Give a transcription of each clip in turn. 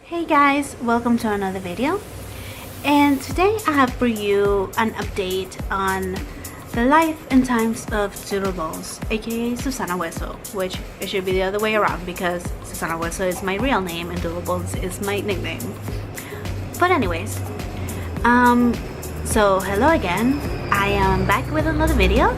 Hey guys, welcome to another video, and today I have for you an update on the life and times of Doodleballs, aka Susana Hueso, which it should be the other way around because Susana Hueso is my real name and Doodleballs is my nickname. But anyways, so hello again. I am back with another video,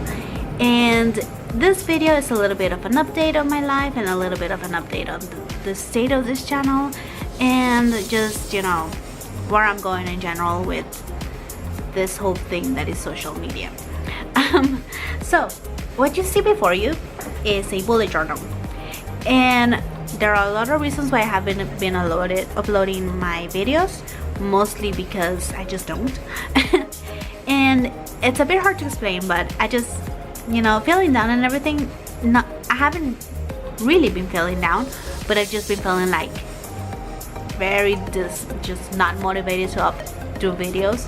and this video is a little bit of an update on my life and a little bit of an update on the state of this channel and just, you know, where I'm going in general with this whole thing that is social media. So what you see before you is a bullet journal, and there are a lot of reasons why I haven't been uploading my videos, mostly because I just don't. And it's a bit hard to explain, but I just, you know, feeling down and everything. I haven't really been feeling down, but I've just been feeling like very just not motivated to do videos,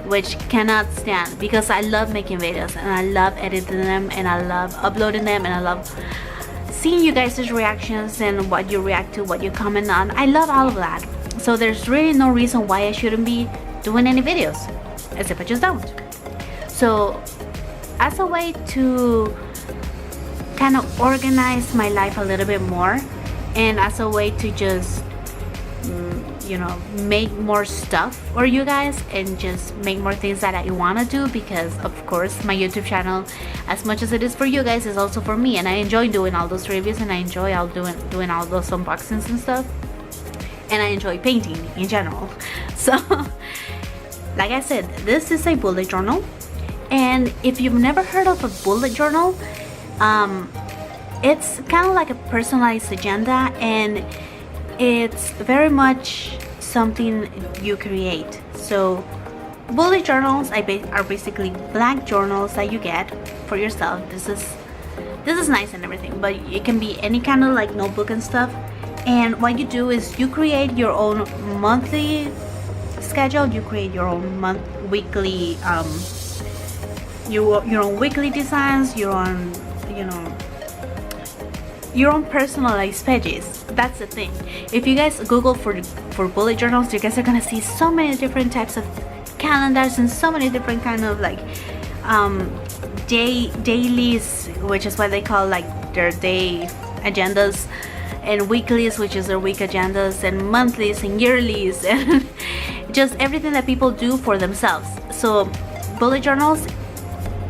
which cannot stand, because I love making videos and I love editing them and I love uploading them and I love seeing you guys' reactions and what you react to, what you comment on. I love all of that, so there's really no reason why I shouldn't be doing any videos, except I just don't. So as a way to kind of organize my life a little bit more, and as a way to just you know, make more stuff for you guys and just make more things that I want to do, because of course my YouTube channel, as much as it is for you guys, is also for me, and I enjoy doing all those reviews and I enjoy doing all those unboxings and stuff, and I enjoy painting in general. So like I said, this is a bullet journal, and if you've never heard of a bullet journal, it's kind of like a personalized agenda, and it's very much something you create. So bullet journals are basically blank journals that you get for yourself. This is nice and everything, but it can be any kind of like notebook and stuff. And what you do is you create your own monthly schedule, you create your own weekly your own weekly designs, your own, you know, your own personalized pages. That's the thing. If you guys Google for bullet journals, you guys are gonna see so many different types of calendars and so many different kind of like dailies, which is what they call like their day agendas, and weeklies, which is their week agendas, and monthlies and yearlies, and just everything that people do for themselves. So bullet journals,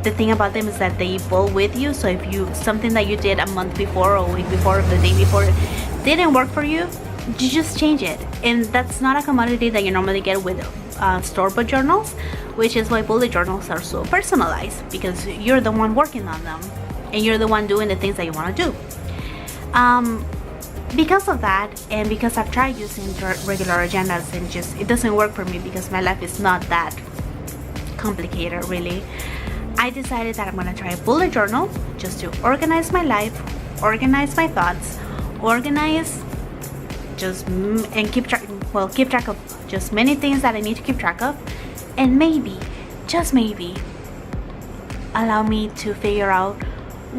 the thing about them is that they evolve with you. So if you something that you did a month before or a week before or the day before didn't work for you, you just change it. And that's not a commodity that you normally get with store-bought journals, which is why bullet journals are so personalized, because you're the one working on them and you're the one doing the things that you want to do. Because of that, and because I've tried using regular agendas and just it doesn't work for me, because my life is not that complicated really, I decided that I'm gonna try a bullet journal just to organize my life, organize my thoughts, organize just and keep track of just many things that I need to keep track of, and maybe, just maybe, allow me to figure out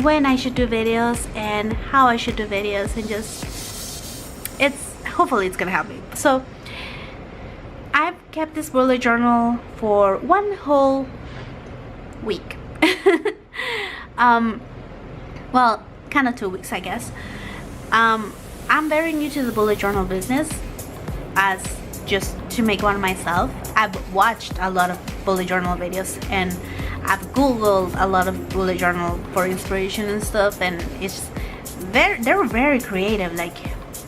when I should do videos and how I should do videos, and just hopefully it's gonna help me. So I've kept this bullet journal for one whole week. Well, kind of 2 weeks, I guess. I'm very new to the bullet journal business, as just to make one myself. I've watched a lot of bullet journal videos and I've googled a lot of bullet journal for inspiration and stuff, and they're very creative. Like,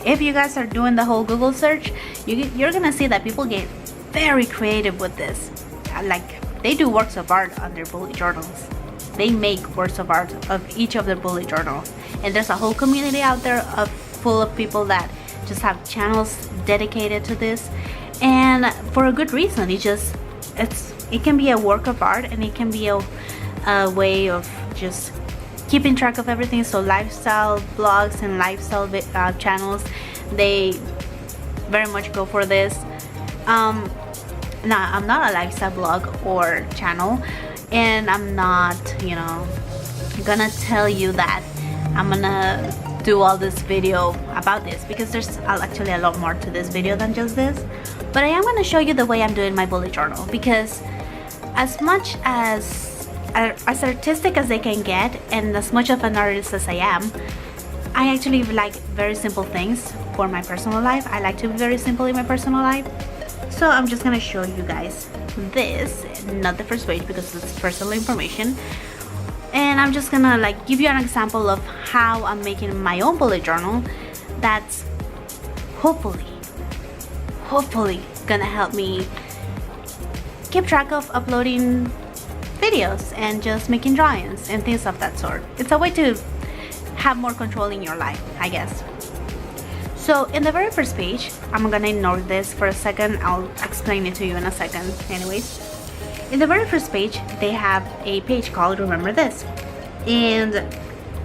if you guys are doing the whole Google search, you're gonna see that people get very creative with this. Like, they do works of art on their bullet journals. They make works of art of each of their bullet journals, and there's a whole community out there full of people that just have channels dedicated to this, and for a good reason. It can be a work of art, and it can be a way of just keeping track of everything. So lifestyle blogs and lifestyle channels, they very much go for this. Now, I'm not a lifestyle blog or channel, and I'm not, you know, gonna tell you that I'm gonna do all this video about this, because there's actually a lot more to this video than just this. But I am going to show you the way I'm doing my bullet journal, because as much as artistic as they can get, and as much of an artist as I am, I actually like very simple things for my personal life. I like to be very simple in my personal life. So I'm just gonna show you guys this, not the first page because it's personal information. And I'm just gonna like give you an example of how I'm making my own bullet journal that's hopefully gonna help me keep track of uploading videos and just making drawings and things of that sort. It's a way to have more control in your life, I guess. So in the very first page, I'm gonna ignore this for a second, I'll explain it to you in a second anyways. In the very first page, they have a page called Remember This. And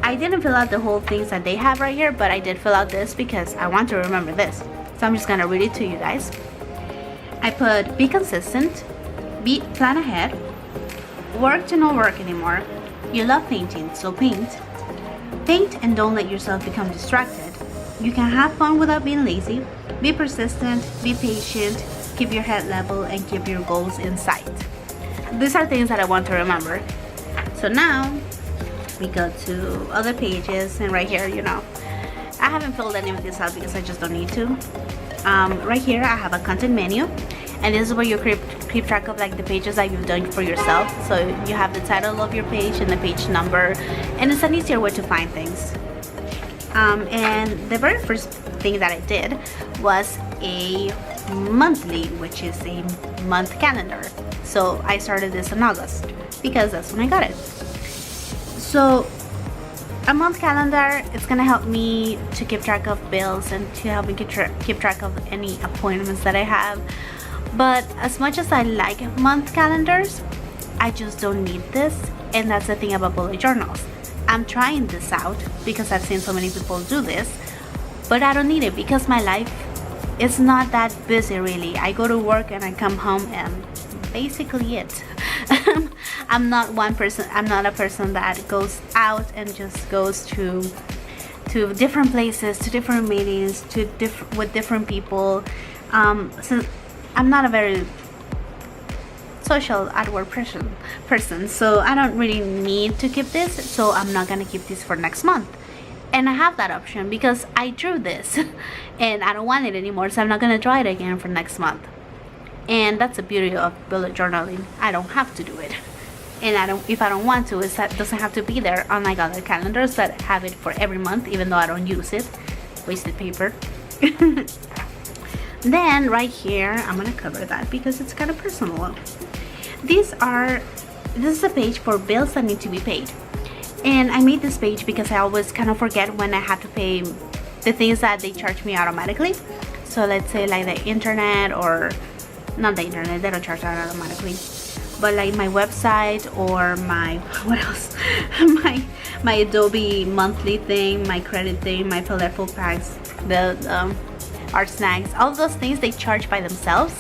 I didn't fill out the whole things that they have right here, but I did fill out this because I want to remember this. So I'm just gonna read it to you guys. I put, be consistent, plan ahead, work to not work anymore, you love painting, so paint. Paint and don't let yourself become distracted. You can have fun without being lazy. Be persistent, be patient, keep your head level, and keep your goals in sight. These are things that I want to remember. So now we go to other pages, and right here, you know, I haven't filled any of this out because I just don't need to. Right here I have a content menu, and this is where you keep track of like the pages that you've done for yourself. So you have the title of your page and the page number, and it's an easier way to find things. And the very first thing that I did was a monthly, which is a month calendar. So I started this in August because that's when I got it. So a month calendar, it's gonna help me to keep track of bills and to help me keep track of any appointments that I have. But as much as I like month calendars, I just don't need this, and that's the thing about bullet journals. I'm trying this out because I've seen so many people do this, but I don't need it because my life is not that busy really. I go to work and I come home and basically it. I'm not a person that goes out and just goes to different places, to different meetings, with different people. So I'm not a very social outward person, so I don't really need to keep this, so I'm not gonna keep this for next month. And I have that option because I drew this and I don't want it anymore, so I'm not gonna draw it again for next month. And that's the beauty of bullet journaling. I don't have to do it, and if I don't want to, it doesn't have to be there, unlike other calendars that have it for every month, even though I don't use it. Wasted paper. Then right here, I'm gonna cover that because it's kind of personal. This is a page for bills that need to be paid, and I made this page because I always kind of forget when I have to pay the things that they charge me automatically. So let's say like the internet, or not the internet, they don't charge that automatically, but like my website or my what else my Adobe monthly thing, my credit thing, my colorful packs, the art snacks, all those things they charge by themselves.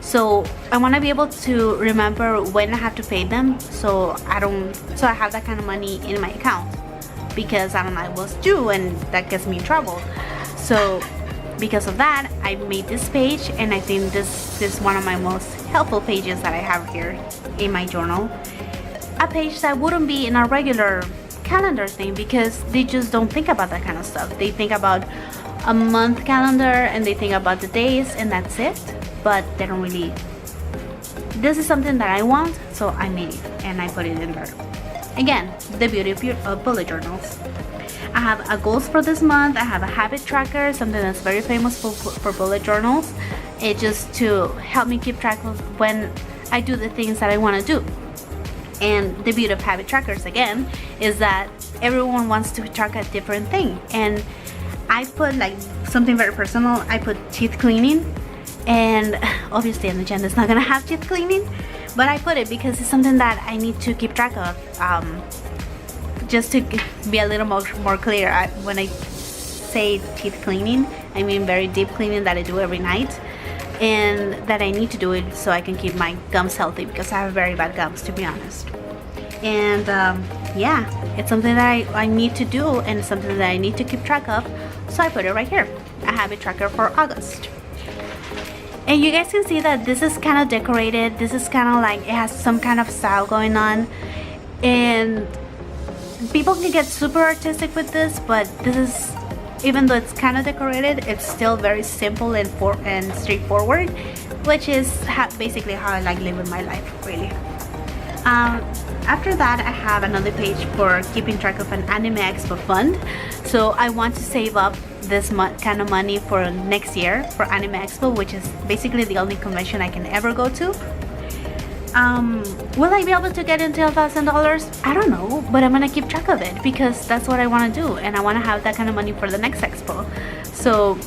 So I want to be able to remember when I have to pay them, so I have that kind of money in my account, because I don't know what's due and that gets me in trouble. So because of that, I made this page, and I think this is one of my most helpful pages that I have here in my journal. A page that wouldn't be in a regular calendar thing because they just don't think about that kind of stuff. They think about a month calendar and they think about the days, and that's it. But they don't really, this is something that I want, so I made it and I put it in there. Again, the beauty of bullet journals. I have a goals for this month. I have a habit tracker, something that's very famous for bullet journals. It's just to help me keep track of when I do the things that I want to do. And the beauty of habit trackers, again, is that everyone wants to track a different thing. And I put like something very personal. I put teeth cleaning, and obviously an agenda is not gonna have teeth cleaning, but I put it because it's something that I need to keep track of, just to be a little more clear. When I say teeth cleaning, I mean very deep cleaning that I do every night, and that I need to do it so I can keep my gums healthy, because I have very bad gums, to be honest. And yeah, it's something that I need to do and something that I need to keep track of, so I put it right here. I have a tracker for August. And you guys can see that this is kind of decorated. This is kind of like, it has some kind of style going on. And people can get super artistic with this, but this is, even though it's kind of decorated, it's still very simple and straightforward, which is basically how I like living my life, really. After that, I have another page for keeping track of an Anime Expo fund. So I want to save up this kind of money for next year for Anime Expo, which is basically the only convention I can ever go to. Will I be able to get into $1,000? I don't know, but I'm gonna keep track of it because that's what I want to do, and I want to have that kind of money for the next expo. So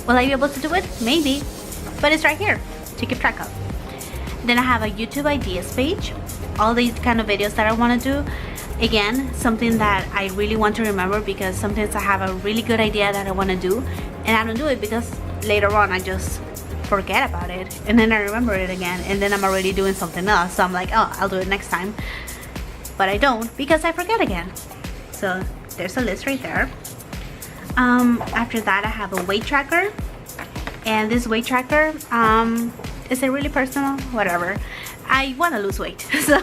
will I be able to do it? Maybe, but it's right here to keep track of. Then I have a YouTube ideas page, all these kind of videos that I want to do. Again, something that I really want to remember, because sometimes I have a really good idea that I want to do and I don't do it because later on I just forget about it, and then I remember it again, and then I'm already doing something else. So I'm like, oh, I'll do it next time, but I don't because I forget again. So there's a list right there. After that, I have a weight tracker, and this weight tracker, is it really personal? Whatever. I want to lose weight, so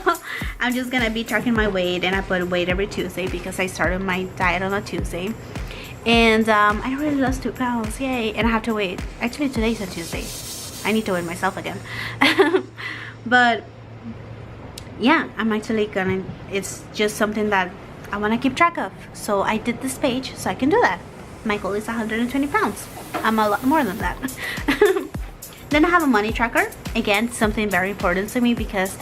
I'm just gonna be tracking my weight, and I put weight every Tuesday because I started my diet on a Tuesday. And I really lost 2 pounds, yay. And I have to wait, actually today's a Tuesday, I need to weigh myself again. But yeah, I'm actually gonna, it's just something that I want to keep track of, so I did this page so I can do that. My goal is 120 pounds. I'm a lot more than that. Then I have a money tracker, again, something very important to me because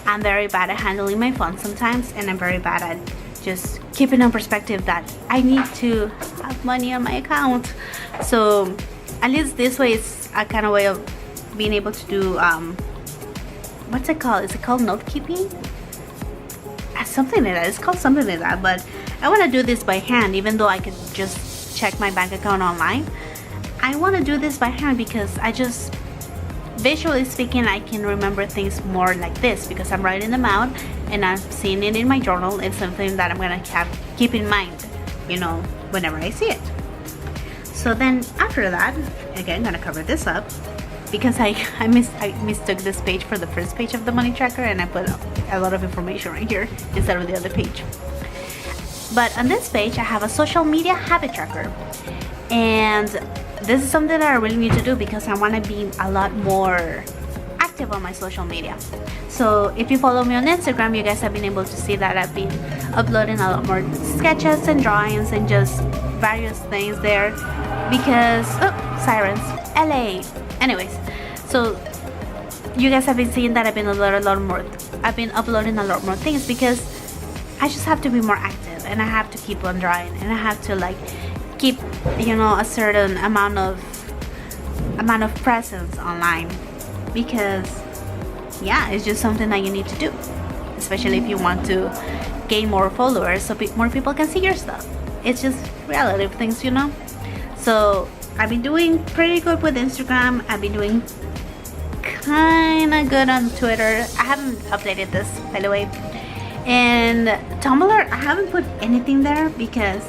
I'm very bad at handling my funds sometimes, and I'm very bad at just keeping in perspective that I need to have money on my account. So at least this way, it's a kind of way of being able to do, what's it called? Is it called note keeping? Something like that. It's called something like that, but I want to do this by hand, even though I could just check my bank account online. I want to do this by hand because I just, visually speaking, I can remember things more like this because I'm writing them out and I'm seeing it in my journal. It's something that I'm gonna keep in mind, you know, whenever I see it. So then after that, again, I'm gonna cover this up because I mistook this page for the first page of the money tracker, and I put a lot of information right here instead of the other page. But on this page, I have a social media habit tracker, and this is something that I really need to do because I want to be a lot more active on my social media. So if you follow me on Instagram, you guys have been able to see that I've been uploading a lot more sketches and drawings and just various things there because, oh, sirens, LA. Anyways, so you guys have been seeing that I've been uploading a lot more things because I just have to be more active, and I have to keep on drawing, and I have to like keep, you know, a certain amount of presence online, because yeah, it's just something that you need to do, especially if you want to gain more followers so more people can see your stuff. It's just relative things, you know. So I've been doing pretty good with Instagram. I've been doing kind of good on Twitter. I haven't updated this, by the way. And Tumblr, I haven't put anything there because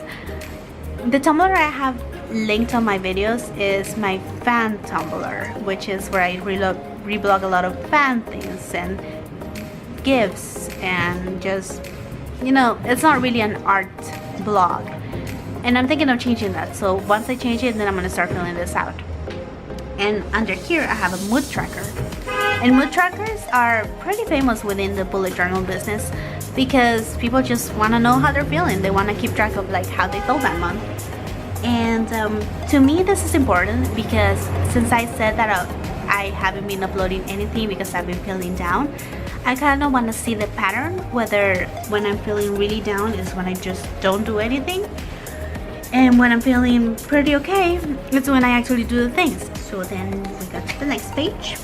the Tumblr I have linked on my videos is my fan Tumblr, which is where I reblog a lot of fan things and gifts, and just, you know, it's not really an art blog. And I'm thinking of changing that. So once I change it, then I'm gonna start filling this out. And under here, I have a mood tracker. And mood trackers are pretty famous within the bullet journal business because people just want to know how they're feeling. They want to keep track of like how they felt that month. And to me, this is important because since I said that I haven't been uploading anything because I've been feeling down, I kind of want to see the pattern, whether when I'm feeling really down is when I just don't do anything, and when I'm feeling pretty okay, it's when I actually do the things. So then we got to the next page,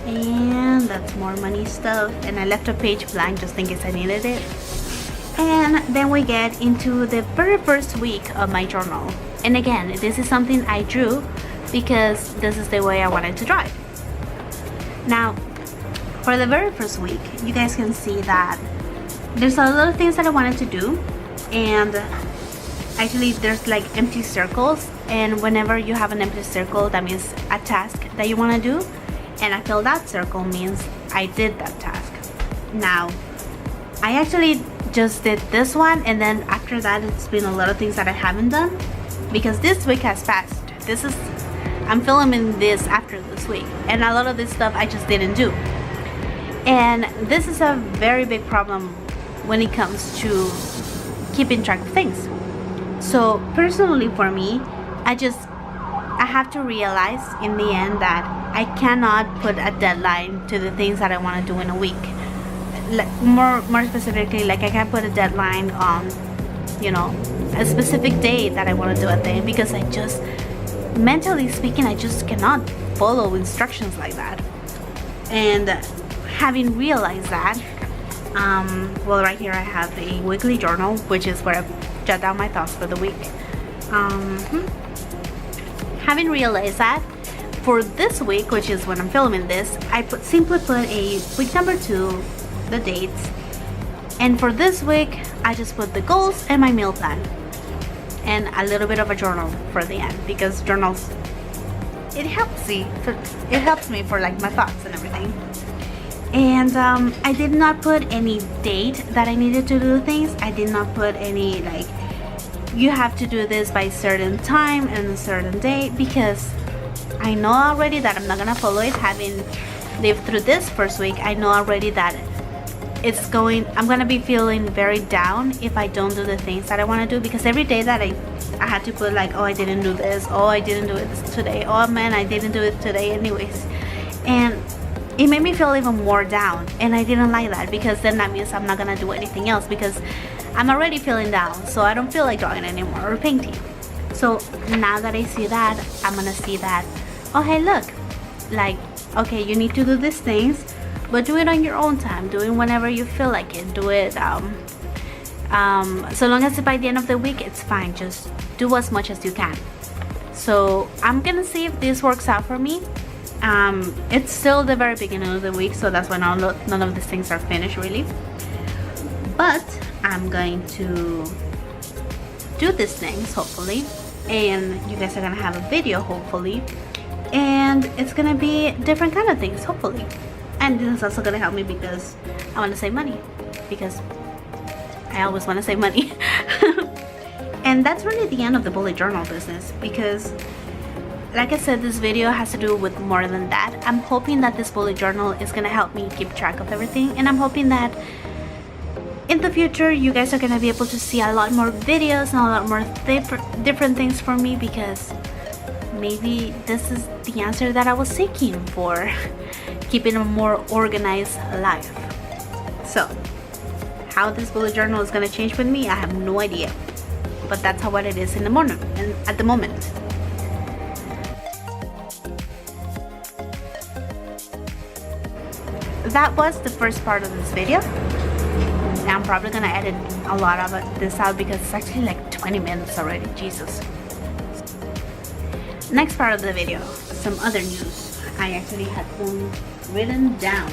and that's more money stuff, and I left a page blank just in case I needed it. And then we get into the very first week of my journal, and again, this is something I drew because this is the way I wanted to draw it. Now for the very first week, you guys can see that there's a lot of things that I wanted to do, and actually there's like empty circles, and whenever you have an empty circle, that means a task that you want to do, and I feel that circle means I did that task. Now I actually just did this one, and then after that it's been a lot of things that I haven't done because this week has passed. I'm filming this after this week, and a lot of this stuff I just didn't do, and this is a very big problem when it comes to keeping track of things. So personally for me, I have to realize in the end that I cannot put a deadline to the things that I want to do in a week. Like more specifically, like I can't put a deadline on, you know, a specific day that I want to do a thing, because I just, mentally speaking, I just cannot follow instructions like that. And having realized that, well, right here I have a weekly journal, which is where I jot down my thoughts for the week. Having realized that, for this week, which is when I'm filming this, I simply put a week number 2, the dates, and for this week I just put the goals and my meal plan and a little bit of a journal for the end, because journals, it helps me for like my thoughts and everything. And I did not put any date that I needed to do things. I did not put any like you have to do this by a certain time and a certain day, because I know already that I'm not gonna follow it. Having lived through this first week, I know already that I'm gonna be feeling very down if I don't do the things that I want to do, because every day that I had to put like, oh, I didn't do this, oh, I didn't do it today, oh man, I didn't do it today anyways, and it made me feel even more down, and I didn't like that, because then that means I'm not gonna do anything else, because I'm already feeling down, so I don't feel like drawing anymore or painting. So now that I see that, I'm gonna see that, oh hey, look, like, okay, you need to do these things, but do it on your own time. Do it whenever you feel like it. Do it so long as by the end of the week, it's fine. Just do as much as you can. So I'm gonna see if this works out for me. It's still the very beginning of the week, so that's why none of these things are finished really, but I'm going to do these things hopefully, and you guys are gonna have a video hopefully, and it's gonna be different kind of things hopefully. And this is also gonna help me because I want to save money, because I always want to save money. And that's really the end of the bullet journal business, because like I said, this video has to do with more than that. I'm hoping that this bullet journal is gonna help me keep track of everything, and I'm hoping that in the future you guys are gonna be able to see a lot more videos and a lot more different things from me, because maybe this is the answer that I was seeking for keeping a more organized life. So how this bullet journal is gonna change with me, I have no idea, but that's how what it is in the morning and at the moment. That was the first part of this video. Now I'm probably gonna edit a lot of this out, because it's actually like 20 minutes already. Jesus. Next part of the video, some other news. I actually had them written down.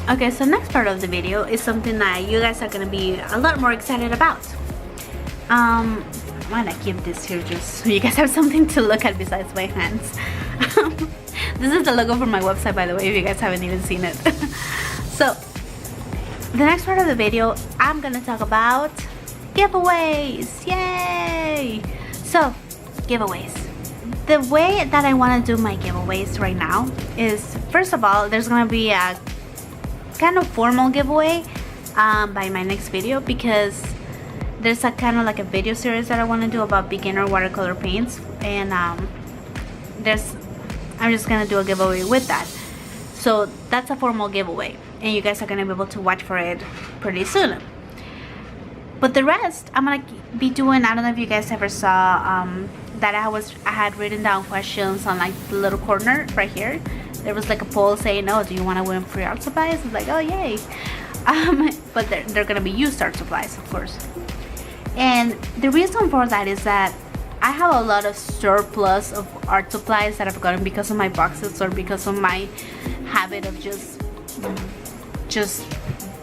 Okay, so next part of the video is something that you guys are gonna be a lot more excited about. I'm gonna keep this here just so you guys have something to look at besides my hands. This is the logo for my website, by the way, if you guys haven't even seen it. So the next part of the video, I'm gonna talk about giveaways. Yay! So giveaways. The way that I want to do my giveaways right now is, first of all, there's gonna be a kind of formal giveaway by my next video, because there's a kind of like a video series that I want to do about beginner watercolor paints, and I'm just gonna do a giveaway with that. So that's a formal giveaway, and you guys are gonna be able to watch for it pretty soon. But the rest I'm gonna be doing, I don't know if you guys ever saw that I had written down questions on like the little corner right here. There was like a poll saying, oh, do you want to win free art supplies? It's like, oh yay. But they're gonna be used art supplies, of course. And the reason for that is that I have a lot of surplus of art supplies that I've gotten because of my boxes, or because of my habit of just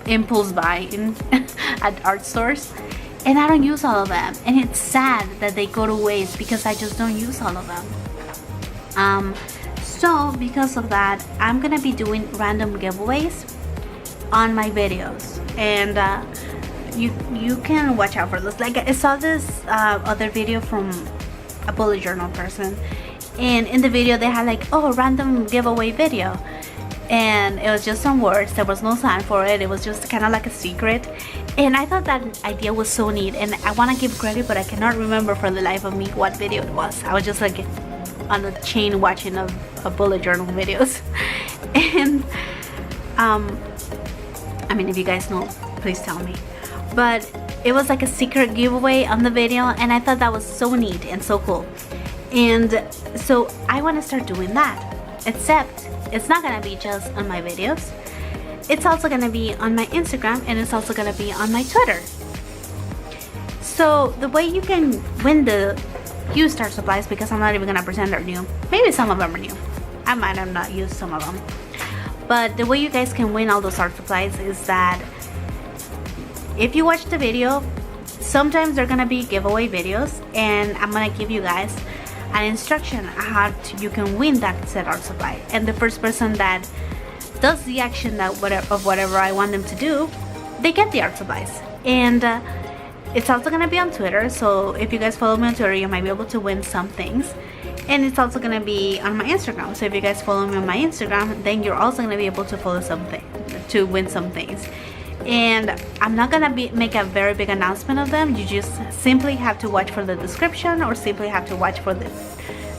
impulse buying at art stores, and I don't use all of them, and it's sad that they go to waste because I just don't use all of them. So because of that, I'm gonna be doing random giveaways on my videos, and you can watch out for this. Like, I saw this other video from a bullet journal person, and in the video they had like, oh, random giveaway video, and it was just some words. There was no sign for it. It was just kind of like a secret, and I thought that idea was so neat, and I want to give credit, but I cannot remember for the life of me what video it was. I was just like on a chain watching of bullet journal videos. And I mean, if you guys know, please tell me. But it was like a secret giveaway on the video, and I thought that was so neat and so cool. And so I want to start doing that, except it's not gonna be just on my videos. It's also gonna be on my Instagram, and it's also gonna be on my Twitter. So the way you can win the used art supplies, because I'm not even gonna pretend they're new. Maybe some of them are new. I might have not used some of them. But the way you guys can win all those art supplies is that if you watch the video, sometimes they're gonna be giveaway videos, and I'm gonna give you guys an instruction on how you can win that said art supply. And the first person that does the action that whatever I want them to do, they get the art supplies. And it's also gonna be on Twitter, so if you guys follow me on Twitter, you might be able to win some things. And it's also gonna be on my Instagram, so if you guys follow me on my Instagram, then you're also gonna be able to win some things. And I'm not gonna make a very big announcement of them. You just simply have to watch for the description, or simply have to watch for the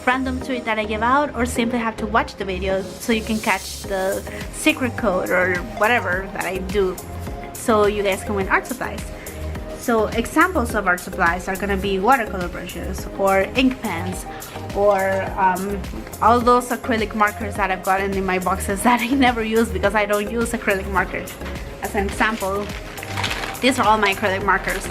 random tweet that I give out, or simply have to watch the video so you can catch the secret code or whatever that I do, so you guys can win art supplies. So examples of art supplies are gonna be watercolor brushes, or ink pens, or all those acrylic markers that I've gotten in my boxes that I never use because I don't use acrylic markers. As an example, these are all my acrylic markers.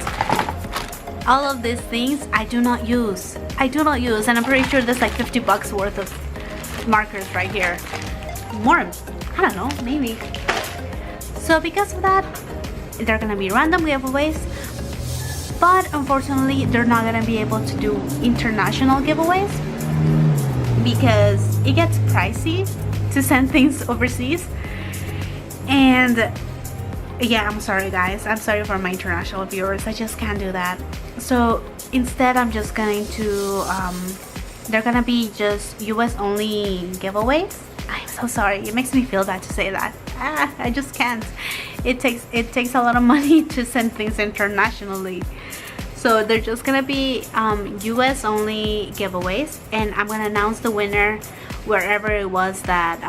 All of these things I do not use, and I'm pretty sure there's like 50 bucks worth of markers right here. More, I don't know, maybe. So because of that, they're gonna be random giveaways, but unfortunately they're not gonna be able to do international giveaways because it gets pricey to send things overseas. And yeah, I'm sorry guys, I'm sorry for my international viewers, I just can't do that. So instead I'm just going to they're gonna be just US only giveaways. I'm so sorry, it makes me feel bad to say that. I just can't. It takes a lot of money to send things internationally. So they're just gonna be US only giveaways, and I'm gonna announce the winner wherever it was that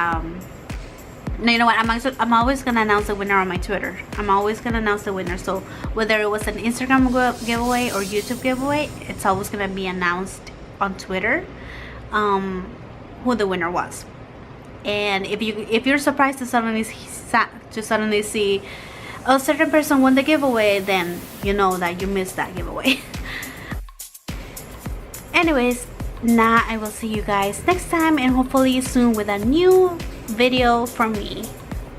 no, you know what, I'm always gonna announce the winner on my Twitter. I'm always gonna announce the winner. So whether it was an Instagram giveaway or YouTube giveaway, it's always gonna be announced on Twitter who the winner was. And if you're surprised to suddenly see a certain person won the giveaway, then you know that you missed that giveaway. Anyways, now I will see you guys next time, and hopefully soon with a new video from me.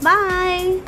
Bye.